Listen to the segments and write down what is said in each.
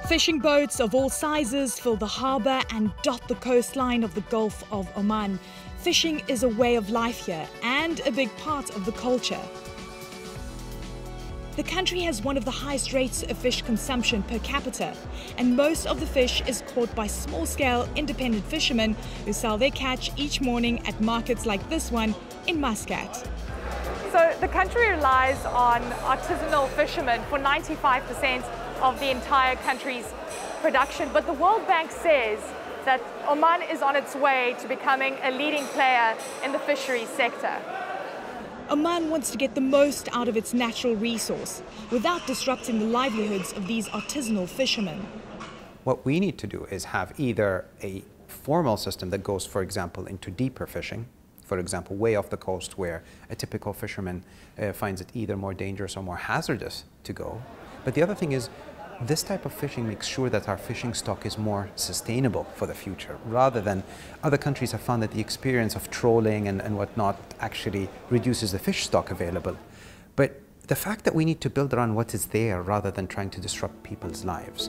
Fishing boats of all sizes fill the harbour and dot the coastline of the Gulf of Oman. Fishing is a way of life here and a big part of the culture. The country has one of the highest rates of fish consumption per capita, and most of the fish is caught by small-scale independent fishermen who sell their catch each morning at markets like this one in Muscat. So the country relies on artisanal fishermen for 95% of the entire country's production, but the World Bank says that Oman is on its way to becoming a leading player in the fisheries sector. Oman wants to get the most out of its natural resource without disrupting the livelihoods of these artisanal fishermen. What we need to do is have either a formal system that goes, for example, into deeper fishing, for example, way off the coast where a typical fisherman finds it either more dangerous or more hazardous to go. But the other thing is, this type of fishing makes sure that our fishing stock is more sustainable for the future, rather than other countries have found that the experience of trolling and whatnot actually reduces the fish stock available. But the fact that we need to build around what is there rather than trying to disrupt people's lives.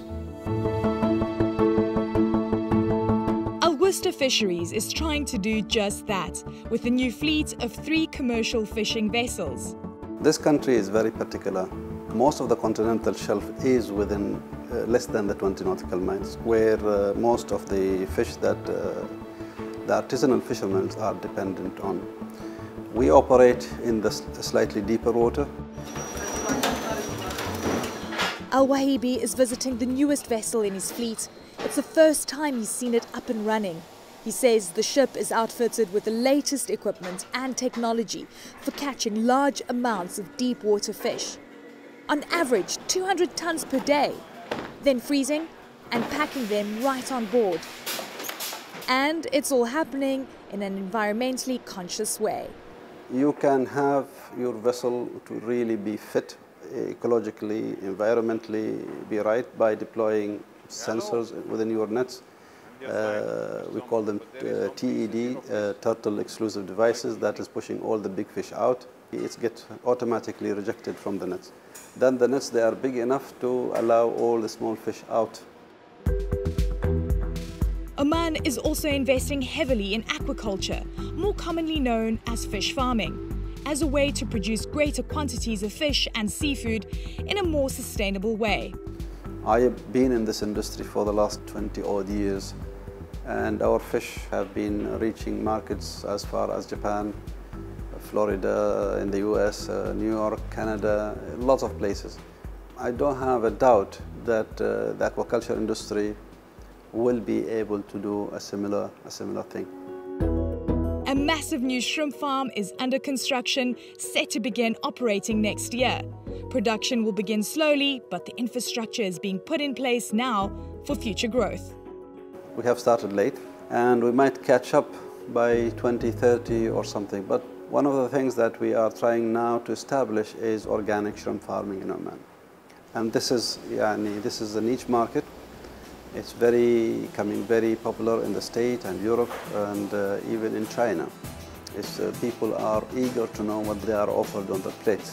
Al-Wusta Fisheries is trying to do just that with a new fleet of 3 commercial fishing vessels. This country is very particular. Most of the continental shelf is within less than the 20 nautical miles, where most of the fish that the artisanal fishermen are dependent on. We operate in the slightly deeper water. Al-Wahibi is visiting the newest vessel in his fleet. It's the first time he's seen it up and running. He says the ship is outfitted with the latest equipment and technology for catching large amounts of deep water fish. On average, 200 tons per day, then freezing and packing them right on board. And it's all happening in an environmentally conscious way. You can have your vessel to really be fit, ecologically, environmentally be right by deploying sensors within your nets. We call them TED, turtle exclusive devices, that is pushing all the big fish out. It gets automatically rejected from the nets. Then the nets, they are big enough to allow all the small fish out. Oman is also investing heavily in aquaculture, more commonly known as fish farming, as a way to produce greater quantities of fish and seafood in a more sustainable way. I have been in this industry for the last 20-odd years, and our fish have been reaching markets as far as Japan, Florida, in the US, New York, Canada, lots of places. I don't have a doubt that the aquaculture industry will be able to do a similar thing. A massive new shrimp farm is under construction, set to begin operating next year. Production will begin slowly, but the infrastructure is being put in place now for future growth. We have started late, and we might catch up by 2030 or something. But one of the things that we are trying now to establish is organic shrimp farming in Oman. And this is a niche market. It's becoming very popular in the States and Europe and even in China. People are eager to know what they are offered on the plate.